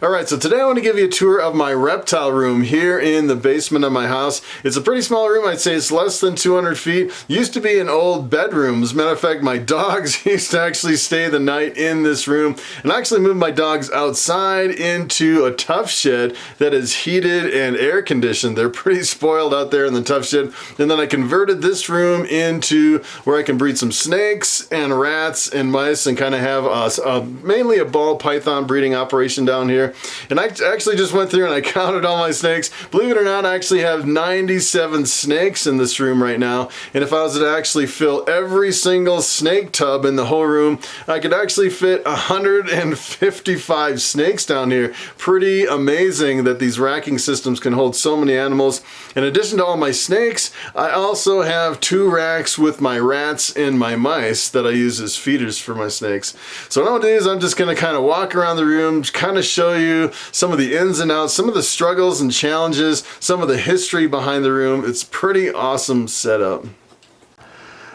Alright, so today I want to give you a tour of my reptile room here in the basement of my house. It's a pretty small room. I'd say it's less than 200 feet. Used to be an old bedroom. As a matter of fact, my dogs used to actually stay the night in this room. And I actually moved my dogs outside into a tough shed that is heated and air conditioned. They're pretty spoiled out there in the tough shed. And then I converted this room into where I can breed some snakes and rats and mice and kind of have mainly a ball python breeding operation down here. And I actually just went through and I counted all my snakes. Believe it or not, I actually have 97 snakes in this room right now. And if I was to actually fill every single snake tub in the whole room, I could actually fit 155 snakes down here. Pretty amazing that these racking systems can hold so many animals. In addition to all my snakes, I also have 2 racks with my rats and my mice that I use as feeders for my snakes. So what I'm gonna do is I'm just gonna kind of walk around the room, kind of show you some of the ins and outs, some of the struggles and challenges, some of the history behind the room. It's pretty awesome setup.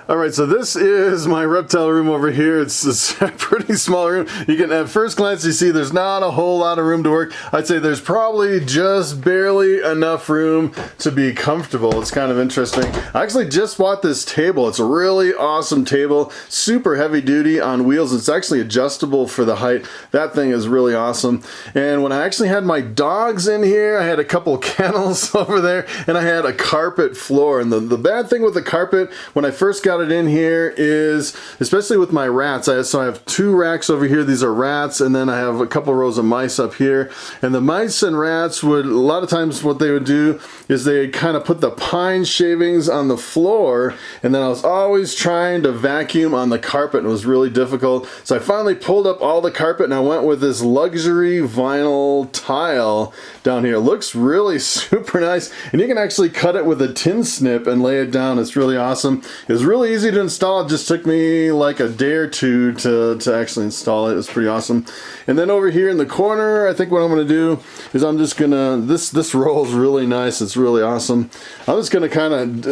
Alright, so this is my reptile room over here. It's a pretty small room. You can, at first glance, you see there's not a whole lot of room to work. I'd say there's probably just barely enough room to be comfortable. It's kind of interesting. I actually just bought this table. It's a really awesome table. Super heavy duty on wheels. It's actually adjustable for the height. That thing is really awesome. And when I actually had my dogs in here, I had a couple kennels over there, and I had a carpet floor. And the bad thing with the carpet, when I first got it in here is, especially with my rats, so I have 2 racks over here. These are rats, and then I have a couple rows of mice up here. And the mice and rats would, a lot of times what they would do is they kind of put the pine shavings on the floor, and then I was always trying to vacuum on the carpet, and it was really difficult. So I finally pulled up all the carpet and I went with this luxury vinyl tile down here. It looks really super nice, and you can actually cut it with a tin snip and lay it down. It's really awesome. It was really easy to install. It just took me like a day or two to actually install it. It was pretty awesome. And then over here in the corner, I think what I'm going to do is I'm just going to, this roll is really nice. It's really awesome. I'm just going to kind of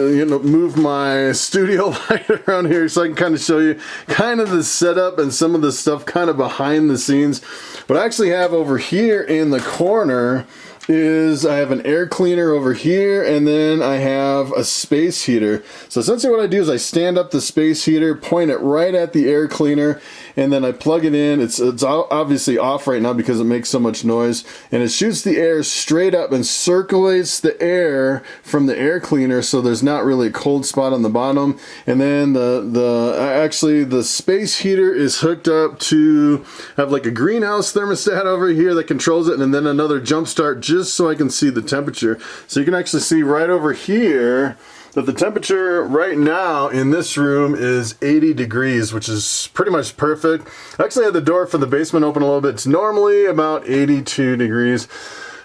move my studio light around here so I can kind of show you kind of the setup and some of the stuff kind of behind the scenes. What I actually have over here in the corner is I have an air cleaner over here, and then I have a space heater. So essentially what I do is I stand up the space heater, point it right at the air cleaner, and then I plug it in. It's obviously off right now because it makes so much noise, and it shoots the air straight up and circulates the air from the air cleaner, so there's not really a cold spot on the bottom. And then the space heater is hooked up to have like a greenhouse thermostat over here that controls it, and then another jump start just so I can see the temperature. So you can actually see right over here that the temperature right now in this room is 80 degrees, which is pretty much perfect. I actually had the door for the basement open a little bit. It's normally about 82 degrees.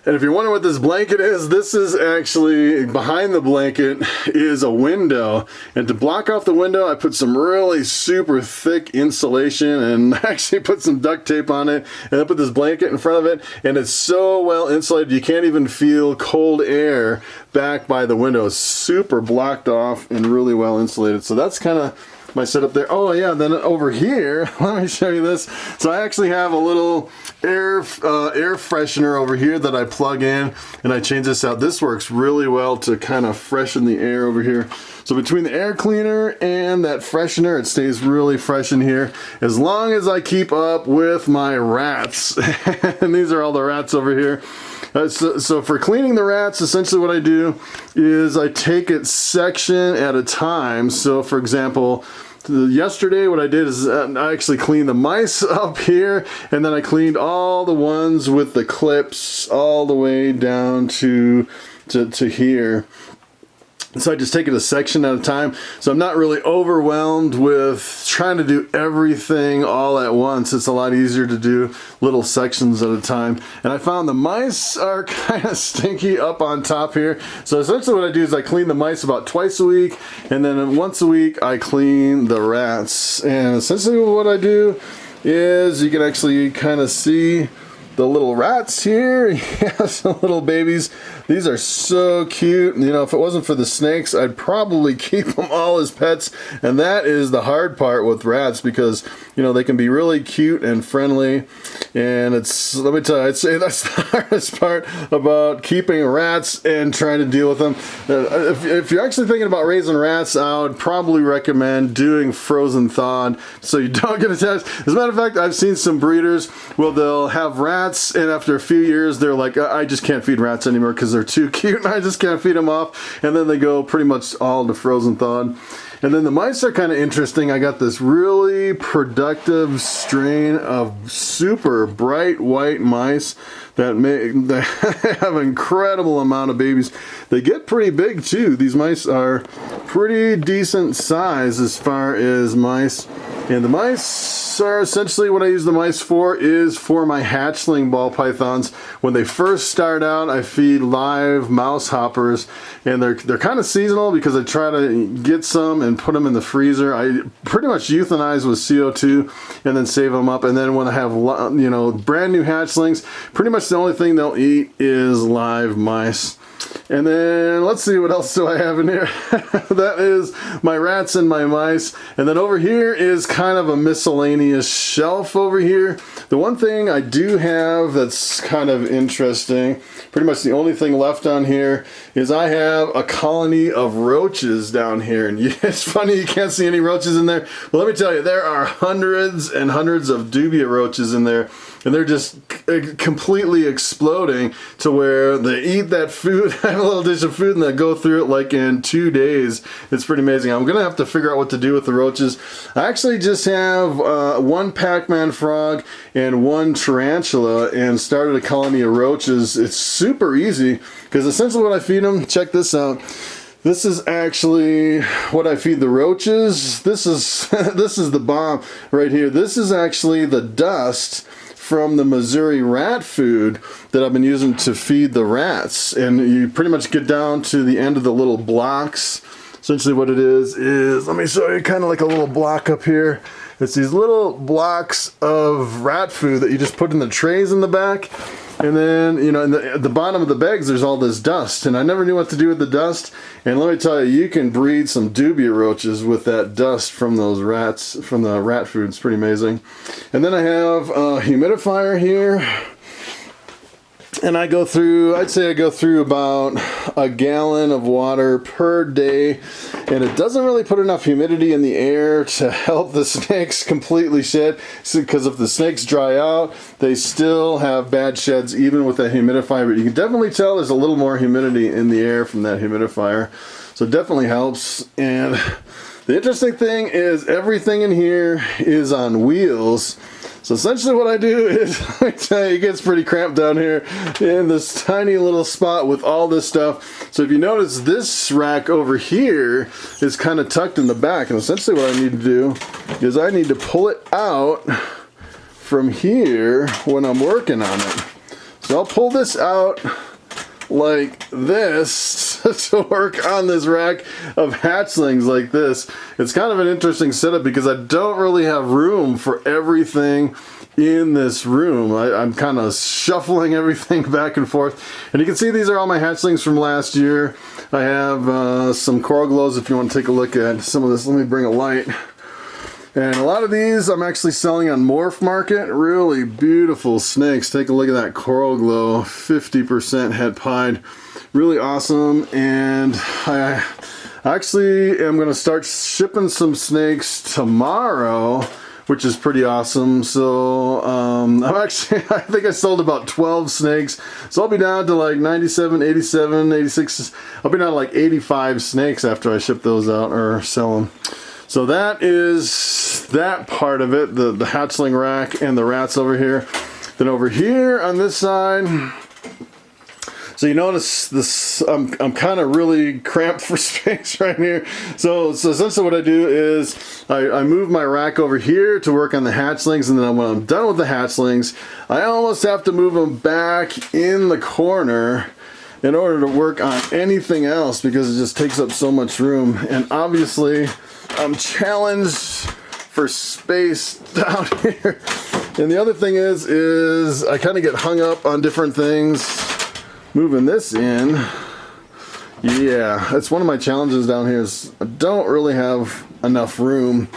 And if you're wondering what this blanket is, this is actually, behind the blanket is a window. And to block off the window, I put some really super thick insulation and actually put some duct tape on it. And I put this blanket in front of it, and it's so well insulated, you can't even feel cold air back by the window. It's super blocked off and really well insulated. So that's kind of my setup there. Oh yeah, then over here, let me show you this. So I actually have a little air freshener over here that I plug in, and I change this out. This works really well to kind of freshen the air over here. So between the air cleaner and that freshener, it stays really fresh in here as long as I keep up with my rats. And these are all the rats over here. So for cleaning the rats, essentially what I do is I take it section at a time. So for example, yesterday what I did is I actually cleaned the mice up here, and then I cleaned all the ones with the clips all the way down to here. So I just take it a section at a time. So I'm not really overwhelmed with trying to do everything all at once. It's a lot easier to do little sections at a time. And I found the mice are kind of stinky up on top here. So essentially what I do is I clean the mice about twice a week, and then once a week I clean the rats. And essentially what I do is, you can actually kind of see the little rats here. Yeah, some little babies. These are so cute. You know, if it wasn't for the snakes, I'd probably keep them all as pets. And that is the hard part with rats, because, you know, they can be really cute and friendly. And it's, let me tell you, I'd say that's the hardest part about keeping rats and trying to deal with them. If you're actually thinking about raising rats, I would probably recommend doing frozen thawed so you don't get attached. As a matter of fact, I've seen some breeders where they'll have rats, and after a few years, they're like, I just can't feed rats anymore because they're too cute and I just can't feed them off. And then they go pretty much all to frozen thawed. And then the mice are kind of interesting. I got this really productive strain of super bright white mice that have an incredible amount of babies. They get pretty big too. These mice are pretty decent size as far as mice. And the mice are essentially what I use the mice for is for my hatchling ball pythons. When they first start out, I feed live mouse hoppers, and they're kind of seasonal because I try to get some and put them in the freezer. I pretty much euthanize with CO2 and then save them up. And then when I have, you know, brand new hatchlings, pretty much the only thing they'll eat is live mice. And then let's see, what else do I have in here? That is my rats and my mice. And then over here is kind of a miscellaneous shelf over here. The one thing I do have that's kind of interesting, pretty much the only thing left on here, is I have a colony of roaches down here. And it's funny you can't see any roaches in there. But let me tell you, there are hundreds and hundreds of dubia roaches in there. And they're just completely exploding to where they eat that food, have a little dish of food, and they go through it like in 2 days. It's pretty amazing. I'm going to have to figure out what to do with the roaches. I actually just have one Pac-Man frog and one tarantula and started a colony of roaches. It's super easy because essentially what I feed them, check this out. This is actually what I feed the roaches. This is this is the bomb right here. This is actually the dust from the Missouri rat food that I've been using to feed the rats. And you pretty much get down to the end of the little blocks. Essentially what it is, let me show you kind of like a little block up here. It's these little blocks of rat food that you just put in the trays in the back. And then, you know, at the bottom of the bags, there's all this dust. And I never knew what to do with the dust. And let me tell you, you can breed some dubia roaches with that dust from those rats, from the rat food. It's pretty amazing. And then I have a humidifier here. And I go through, I'd say I go through about a gallon of water per day. And it doesn't really put enough humidity in the air to help the snakes completely shed. Because if the snakes dry out, they still have bad sheds even with that humidifier. But you can definitely tell there's a little more humidity in the air from that humidifier. So it definitely helps. And the interesting thing is everything in here is on wheels. So essentially what I do is, let me tell you, it gets pretty cramped down here in this tiny little spot with all this stuff. So if you notice, this rack over here is kind of tucked in the back. And essentially what I need to do is I need to pull it out from here when I'm working on it. So I'll pull this out like this to work on this rack of hatchlings like this. It's kind of an interesting setup because I don't really have room for everything in this room. I'm kind of shuffling everything back and forth. And you can see these are all my hatchlings from last year. I have some coral glows if you want to take a look at some of this. Let me bring a light. And a lot of these I'm actually selling on Morph Market. Really beautiful snakes. Take a look at that coral glow, 50% het pied. Really awesome. And I actually am going to start shipping some snakes tomorrow, which is pretty awesome. So I think I sold about 12 snakes. So I'll be down to like 97, 87, 86. I'll be down to like 85 snakes after I ship those out or sell them. So that is that part of it, the hatchling rack and the rats over here. Then over here on this side, so you notice this, I'm kind of really cramped for space right here. So essentially what I do is I move my rack over here to work on the hatchlings, and then when I'm done with the hatchlings, I almost have to move them back in the corner in order to work on anything else because it just takes up so much room. And obviously I'm challenged for space down here. And the other thing is I kind of get hung up on different things. Moving this in, yeah, that's one of my challenges down here is I don't really have enough room,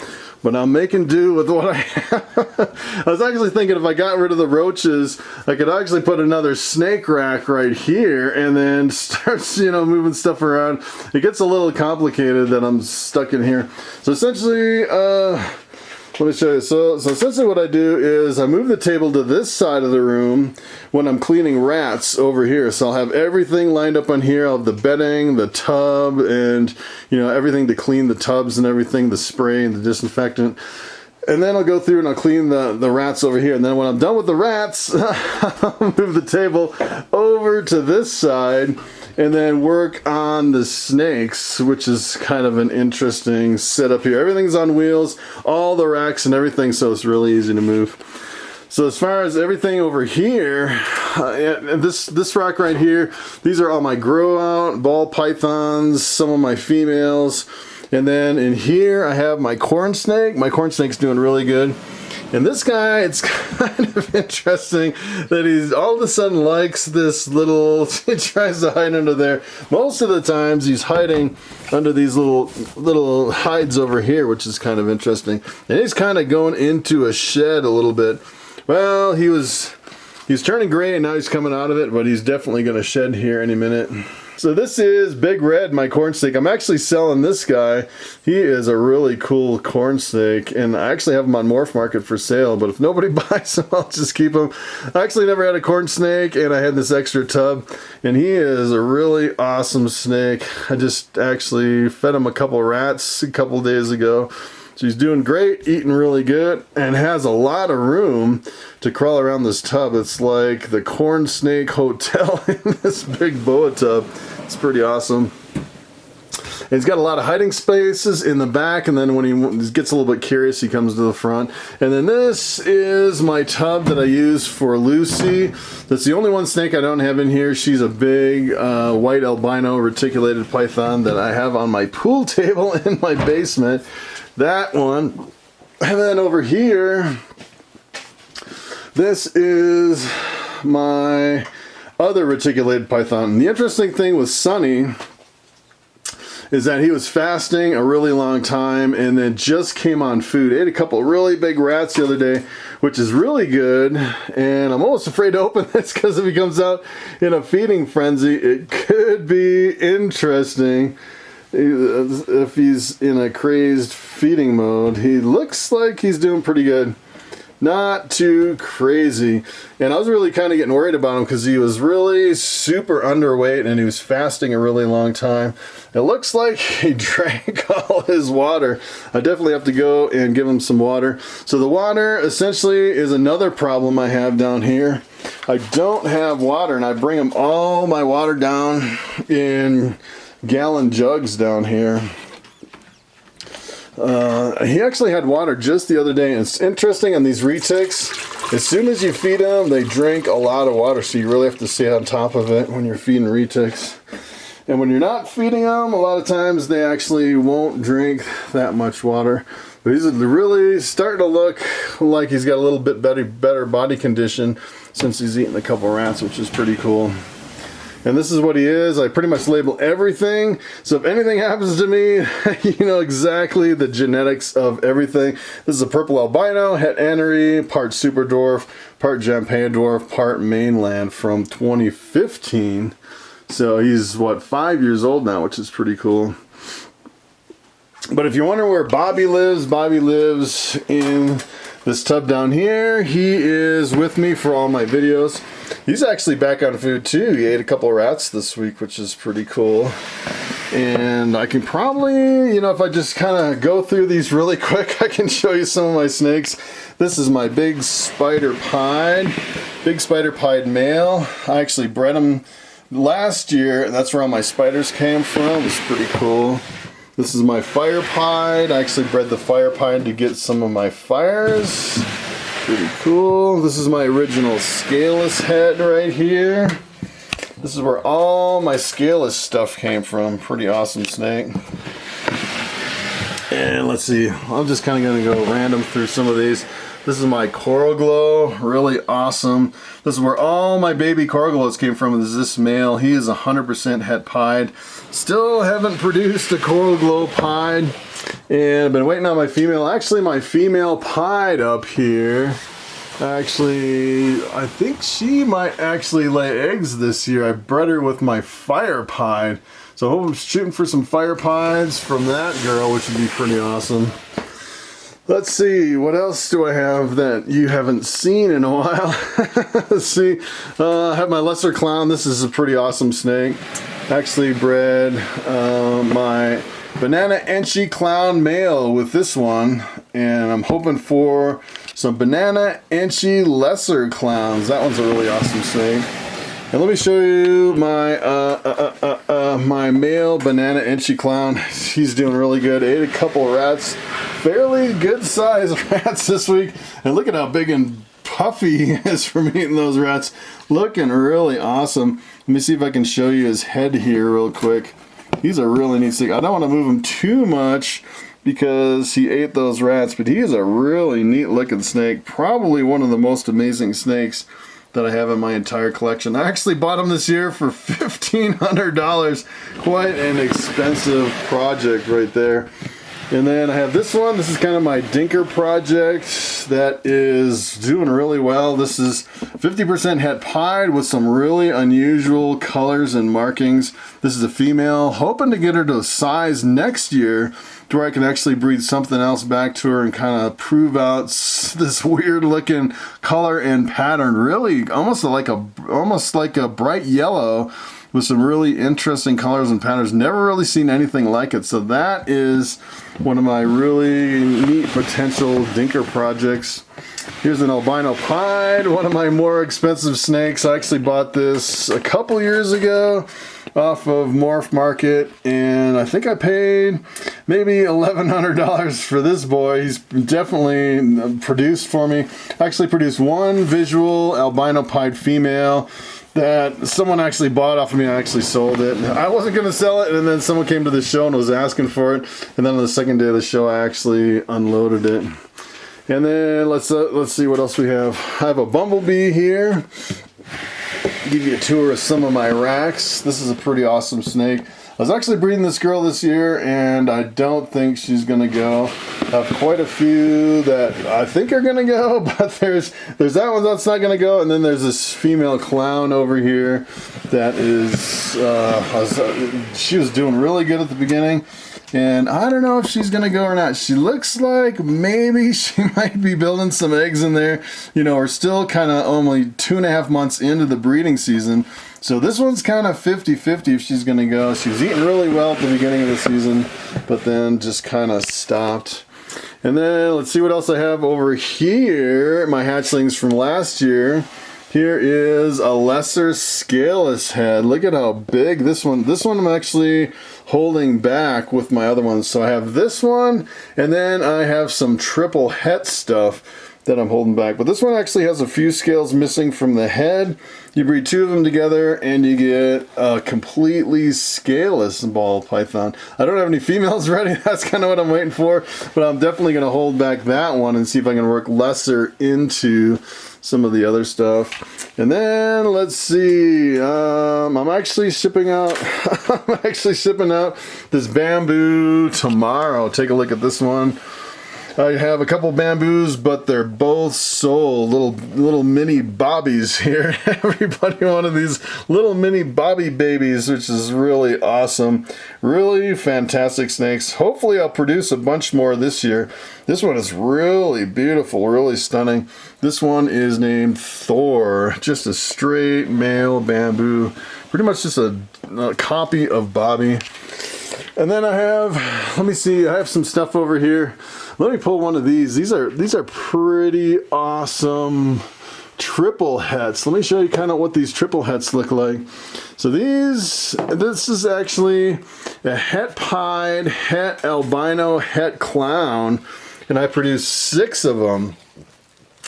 but I'm making do with what I have. I was actually thinking if I got rid of the roaches, I could actually put another snake rack right here and then start, moving stuff around. It gets a little complicated that I'm stuck in here. So essentially, let me show you. So essentially what I do is I move the table to this side of the room when I'm cleaning rats over here. So I'll have everything lined up on here. I'll have the bedding, the tub, and everything to clean the tubs and everything, the spray and the disinfectant. And then I'll go through and I'll clean the rats over here. And then when I'm done with the rats, I'll move the table over to this side and then work on the snakes, which is kind of an interesting setup here. Everything's on wheels, all the racks and everything, so it's really easy to move. So as far as everything over here, this rack right here, these are all my grow out, ball pythons, some of my females. And then in here I have my corn snake. My corn snake's doing really good. And this guy, it's kind of interesting that he's all of a sudden likes this little, he tries to hide under there. Most of the times he's hiding under these little hides over here, which is kind of interesting. And he's kind of going into a shed a little bit. Well, he's turning gray and now he's coming out of it, but he's definitely going to shed here any minute. So this is Big Red, my corn snake. I'm actually selling this guy. He is a really cool corn snake, and I actually have him on Morph Market for sale, but if nobody buys him, I'll just keep him. I actually never had a corn snake, and I had this extra tub, and he is a really awesome snake. I just actually fed him a couple rats a couple days ago. So he's doing great, eating really good, and has a lot of room to crawl around this tub. It's like the Corn Snake Hotel in this big boa tub. It's pretty awesome. And he's got a lot of hiding spaces in the back, and then when he gets a little bit curious, he comes to the front. And then this is my tub that I use for Lucy. That's the only one snake I don't have in here. She's a big white albino reticulated python that I have on my pool table in my basement. That one. And then over here, this is my other reticulated python. And the interesting thing with Sunny is that he was fasting a really long time and then just came on food. Ate a couple really big rats the other day, which is really good. And I'm almost afraid to open this because if he comes out in a feeding frenzy, it could be interesting. If he's in a crazed feeding mode, he looks like he's doing pretty good. Not too crazy. And I was really kind of getting worried about him because he was really super underweight and he was fasting a really long time. It looks like he drank all his water. I definitely have to go and give him some water. So the water essentially is another problem I have down here. I don't have water, and I bring him all my water down in gallon jugs down here. He actually had water just the other day, and it's interesting on these retics, as soon as you feed them, they drink a lot of water, so you really have to stay on top of it when you're feeding retics. And when you're not feeding them, a lot of times they actually won't drink that much water. But he's really starting to look like he's got a little bit better body condition since he's eaten a couple rats, which is pretty cool. And this is what he is. I pretty much label everything. So if anything happens to me, you know exactly the genetics of everything. This is a purple albino, het anery, part super dwarf, part champagne dwarf, part mainland from 2015. So he's, what, 5 years old now, which is pretty cool. But if you're wondering where Bobby lives in this tub down here. He is with me for all my videos. He's actually back on food too. He ate a couple rats this week, which is pretty cool. And I can probably, you know, if I just kind of go through these really quick, I can show you some of my snakes. This is my big spider pied male. I actually bred him last year, and that's where all my spiders came from. It's pretty cool. This is my fire pied. I actually bred the fire pied to get some of my fires. Pretty cool. This is my original scaleless head right here. This is where all my scaleless stuff came from. Pretty awesome snake. And let's see, I'm just kind of going to go random through some of these. This is my coral glow, really awesome. This is where all my baby coral glows came from. This is this male. He is 100% het pied. Still haven't produced a coral glow pied, and I've been waiting on my female. Actually, my female pied up here. Actually, I think she might actually lay eggs this year. I bred her with my fire pied. So I hope I'm shooting for some fire pieds from that girl, which would be pretty awesome. Let's see, what else do I have that you haven't seen in a while? Let's see, I have my lesser clown. This is a pretty awesome snake. Actually bred my banana enchi clown male with this one, and I'm hoping for some banana enchi lesser clowns. That one's a really awesome snake. And let me show you my my male banana enchi clown. He's doing really good. Ate a couple rats, fairly good sized rats this week. And look at how big and puffy he is from eating those rats. Looking really awesome. Let me see if I can show you his head here real quick. He's a really neat snake. I don't want to move him too much because he ate those rats, but he is a really neat looking snake. Probably one of the most amazing snakes that I have in my entire collection. I actually bought him this year for $1,500. Quite an expensive project right there. And then I have this one. This is kind of my dinker project that is doing really well. This is 50% het pied with some really unusual colors and markings. This is a female. Hoping to get her to size next year to where I can actually breed something else back to her and kind of prove out this weird looking color and pattern. Really almost like a bright yellow with some really interesting colors and patterns. Never really seen anything like it. So that is one of my really neat potential dinker projects. Here's an albino pied, one of my more expensive snakes. I actually bought this a couple years ago off of Morph Market, and I think I paid maybe $1,100 for this boy. He's definitely produced for me. I actually produced one visual albino pied female that someone actually bought off of me. I actually sold it. I wasn't going to sell it, and then someone came to the show and was asking for it, and then on the second day of the show I actually unloaded it. And then let's see what else we have. I have a Bumble Bee here. Give you a tour of some of my racks. This is a pretty awesome snake. I was actually breeding this girl this year, and I don't think she's gonna go. I have quite a few that I think are gonna go, but there's that one that's not gonna go, and then there's this female clown over here that is she was doing really good at the beginning, and I don't know if she's gonna go or not. She looks like maybe she might be building some eggs in there. You know, we're still kind of only 2.5 months into the breeding season. So this one's kind of 50-50 if she's going to go. She was eating really well at the beginning of the season, but then just kind of stopped. And then let's see what else I have over here. My hatchlings from last year. Here is a lesser scaleless head. Look at how big this one. This one I'm actually holding back with my other ones. So I have this one, and then I have some triple het stuff that I'm holding back. But this one actually has a few scales missing from the head. You breed 2 of them together and you get a completely scaleless ball python. I don't have any females ready. That's kind of what I'm waiting for. But I'm definitely going to hold back that one and see if I can work lesser into some of the other stuff. And then let's see. I'm actually shipping out this bamboo tomorrow. Take a look at this one. I have a couple bamboos, but they're both sold. Little mini bobbies here. Everybody wanted these little mini bobby babies, which is really awesome. Really fantastic snakes. Hopefully I'll produce a bunch more this year. This one is really beautiful, really stunning. This one is named Thor. Just a straight male bamboo. Pretty much just a copy of Bobby. And then I have, let me see, I have some stuff over here. Let me pull one of these. These are pretty awesome triple hets. Let me show you kind of what these triple hets look like. So this is actually a het pied, het albino, het clown, and I produced 6 of them.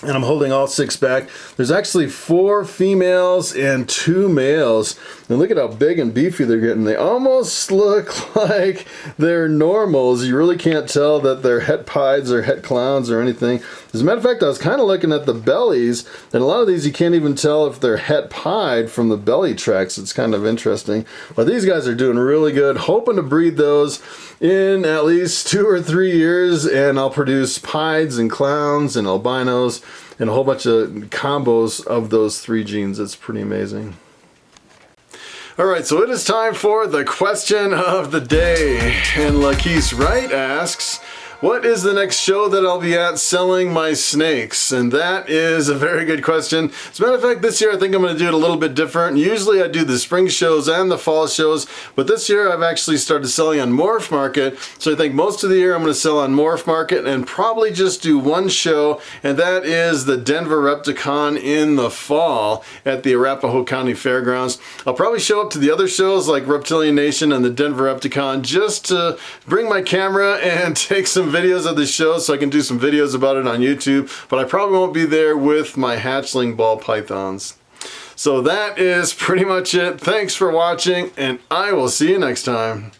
And I'm holding all 6 back. There's actually 4 females and 2 males. And look at how big and beefy they're getting. They almost look like they're normals. You really can't tell that they're het pieds or het clowns or anything. As a matter of fact, I was kind of looking at the bellies, and a lot of these you can't even tell if they're het pied from the belly tracks. It's kind of interesting. But these guys are doing really good. Hoping to breed those in at least 2 or 3 years, and I'll produce pieds and clowns and albinos and a whole bunch of combos of those 3 genes. It's pretty amazing. All right, so it is time for the question of the day. And Lakeith Wright asks, what is the next show that I'll be at selling my snakes? And that is a very good question. As a matter of fact, this year I think I'm going to do it a little bit different. Usually I do the spring shows and the fall shows, but this year I've actually started selling on Morph Market. So I think most of the year I'm going to sell on Morph Market and probably just do one show, and that is the Denver Repticon in the fall at the Arapahoe County Fairgrounds. I'll probably show up to the other shows like Reptilian Nation and the Denver Repticon just to bring my camera and take some videos of the show so I can do some videos about it on YouTube, but I probably won't be there with my hatchling ball pythons. So that is pretty much it. Thanks for watching, and I will see you next time.